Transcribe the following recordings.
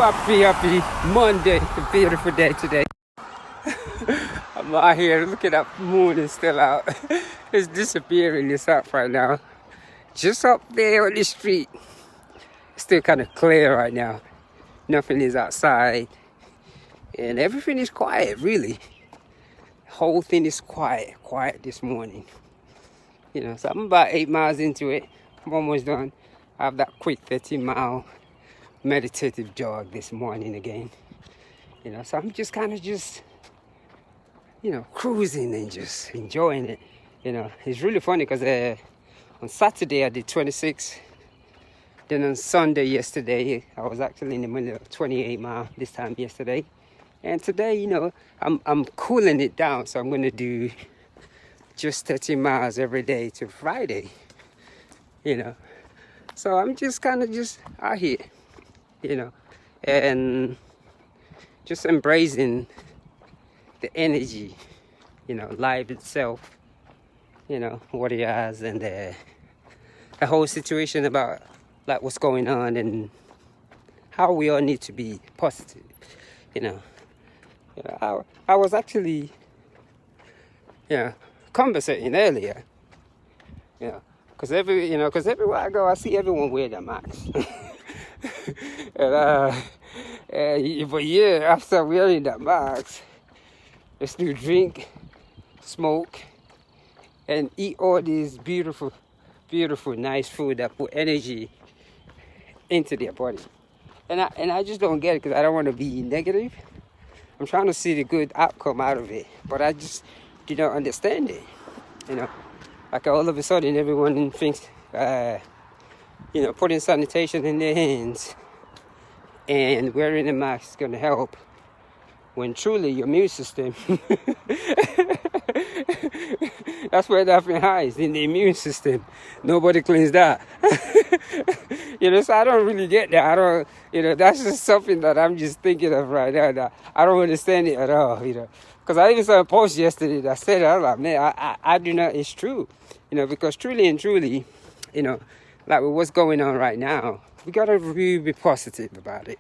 Happy Monday, a beautiful day today. I'm out here looking at the moon is still out. It's disappearing, it's up right now. Just up there on the street. It's still kind of clear right now. Nothing is outside. And everything is quiet, really. The whole thing is quiet this morning. So I'm about 8 miles into it. I'm almost done. I have that quick 13-mile meditative jog this morning again. So I'm just kind of cruising and just enjoying it. It's really funny because on Saturday I did 26. Then on Sunday yesterday, I was actually in the middle of 28 mile this time yesterday. And today, I'm cooling it down. So I'm going to do just 13 miles every day till Friday. So I'm just kind of just out here, and just embracing the energy, life itself, what it has, and the whole situation about like what's going on and how we all need to be positive. I was actually conversating earlier, because everywhere I go I see everyone wear their masks. But after wearing that mask, they still drink, smoke, and eat all these beautiful, nice food that put energy into their body. And I just don't get it because I don't want to be negative. I'm trying to see the good outcome out of it, but I just do not understand it. Like all of a sudden everyone thinks, putting sanitation in their hands and wearing a mask is going to help, when truly your immune system, that's where that thing hides, in the immune system. Nobody cleans that. So I don't really get that. I don't, that's just something that I'm just thinking of right now. That I don't understand it at all, Because I even saw a post yesterday that said, I was like, man, I do not, it's true. Because truly and truly, like with what's going on right now, we got to really be positive about it.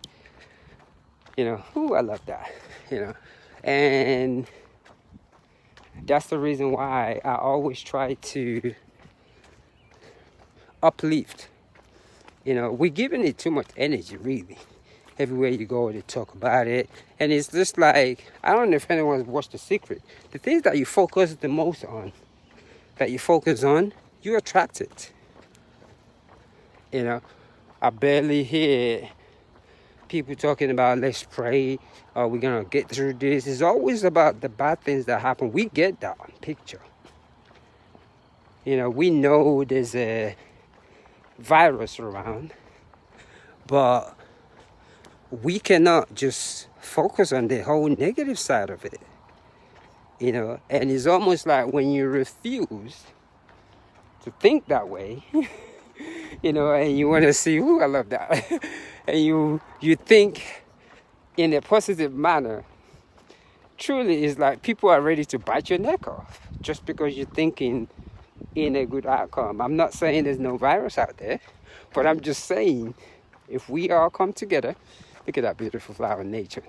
I love that, And that's the reason why I always try to uplift. We're giving it too much energy, really. Everywhere you go, they talk about it. And it's just like, I don't know if anyone's watched The Secret. The things that you focus the most on, you attract it. I barely hear people talking about, let's pray, or we're going to get through this. It's always about the bad things that happen. We get that on picture. We know there's a virus around, but we cannot just focus on the whole negative side of it. And it's almost like when you refuse to think that way, and you want to see, I love that. And you think in a positive manner, truly it's like people are ready to bite your neck off just because you're thinking in a good outcome. I'm not saying there's no virus out there, but I'm just saying if we all come together, look at that beautiful flower, nature.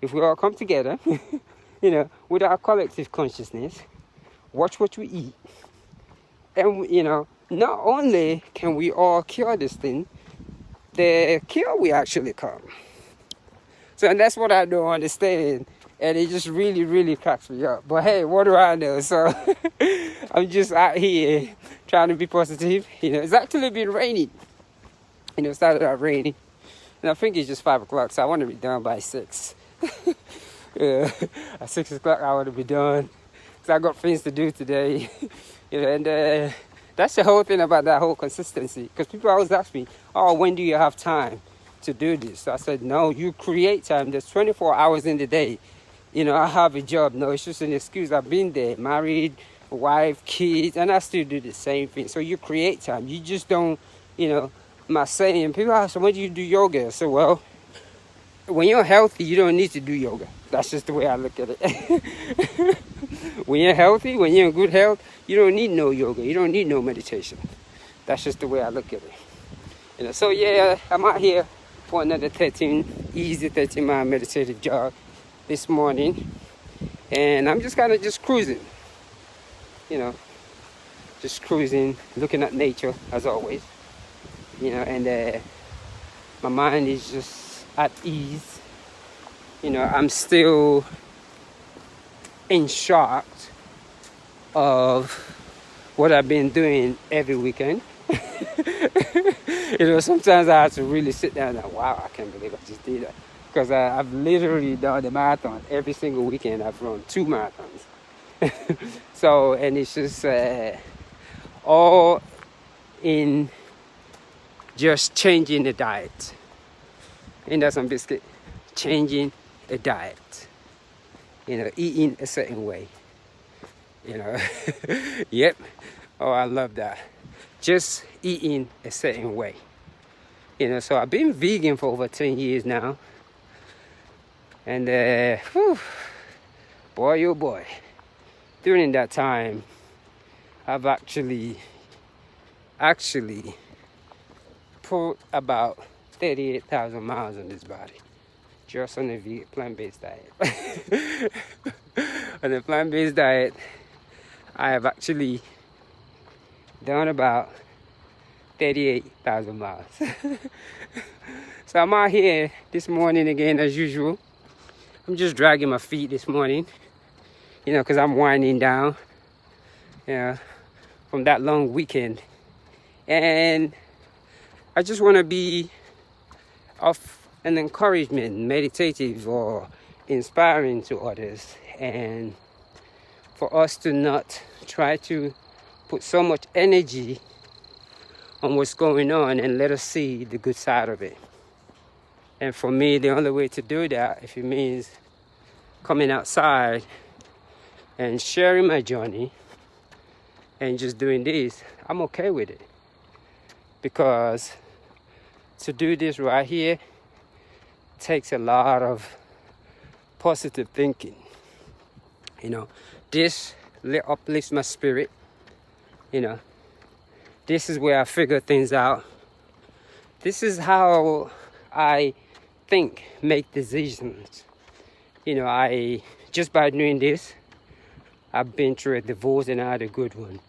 If we all come together, with our collective consciousness, watch what we eat, and not only can we all cure this thing, the cure will actually come. So, and that's what I don't understand. And it just really, really cracks me up. But hey, what do I know? So I'm just out here trying to be positive. It's actually been raining. It started out raining. And I think it's just 5 o'clock, so I want to be done by 6. At 6 o'clock I want to be done. Because I got things to do today. And that's the whole thing about that whole consistency. Because people always ask me, when do you have time to do this? So I said, no, you create time. There's 24 hours in the day. I have a job. No, it's just an excuse. I've been there, married, wife, kids, and I still do the same thing. So you create time. You just don't, my saying, people ask, when do you do yoga? I said, well, when you're healthy, you don't need to do yoga. That's just the way I look at it. When you're healthy, when you're in good health, you don't need no yoga. You don't need no meditation. That's just the way I look at it. So yeah, I'm out here for another easy 13-mile meditative jog this morning. And I'm just kind of just cruising, you know, just cruising, looking at nature as always, you know, and my mind is just at ease. You know, I'm still in shock of what I've been doing every weekend. You know, sometimes I have to really sit down and wow, I can't believe I just did that. Because I've literally done the marathon. Every single weekend I've run 2 marathons. So, and it's just all in just changing the diet. And that's some biscuit. Changing the diet. You know, eating a certain way. You know, yep. Oh, I love that. Just eating a certain way. You know, so I've been vegan for over 10 years now. And, whew, boy, oh boy. During that time, I've actually put about 38,000 miles on this body. Just on a plant-based diet. On a plant-based diet, I have actually done about 38,000 miles. So I'm out here this morning again as usual. I'm just dragging my feet this morning, you know, because I'm winding down, you know, from that long weekend. And I just want to be of an encouragement, meditative or inspiring to others, and for us to not try to put so much energy on what's going on and let us see the good side of it. And for me, the only way to do that, if it means coming outside and sharing my journey and just doing this, I'm okay with it. Because to do this right here takes a lot of positive thinking. You know, this uplifts my spirit. You know, this is where I figure things out. This is how I think, make decisions. You know, I just by doing this, I've been through a divorce and I had a good one.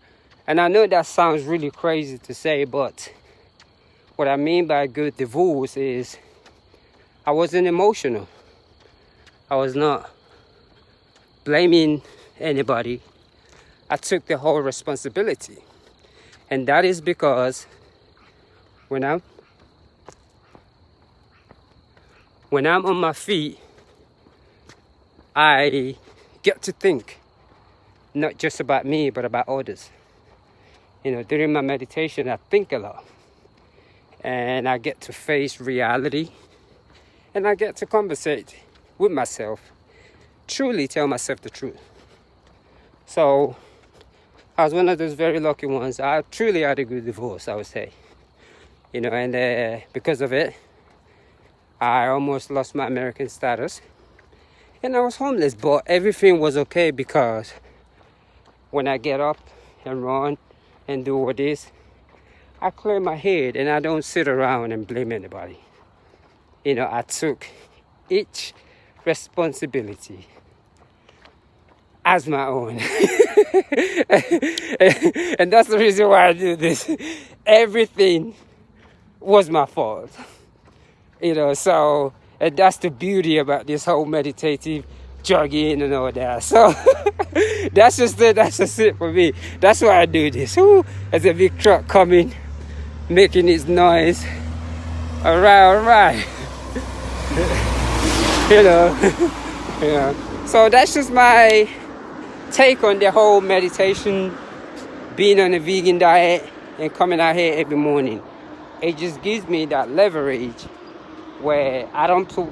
And I know that sounds really crazy to say, but what I mean by a good divorce is I wasn't emotional. I was not blaming anybody. I took the whole responsibility. And that is because when I'm on my feet, I get to think not just about me, but about others. You know, during my meditation, I think a lot. And I get to face reality. And I get to conversate with myself. Truly tell myself the truth. So, I was one of those very lucky ones. I truly had a good divorce, I would say. You know, and because of it, I almost lost my American status. And I was homeless, but everything was okay because when I get up and run and do all this, I clear my head and I don't sit around and blame anybody. You know, I took each responsibility as my own. And that's the reason why I do this. Everything was my fault. You know, so, and that's the beauty about this whole meditative jogging and all that. So, that's just it for me. That's why I do this. Ooh, there's a big truck coming, making its noise. All right. You know, yeah. So that's just my take on the whole meditation, being on a vegan diet and coming out here every morning. It just gives me that leverage where I don't put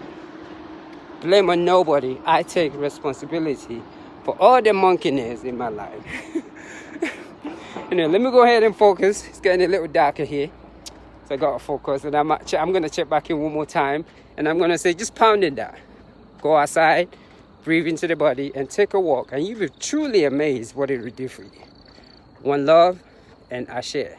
blame on nobody. I take responsibility for all the monkeyness in my life. You know, let me go ahead and focus. It's getting a little darker here. So I got to focus, and I'm going to check back in one more time, and I'm going to say, just pounding that. Go outside, breathe into the body, and take a walk, and you'll be truly amazed what it will do for you. One love, and I share.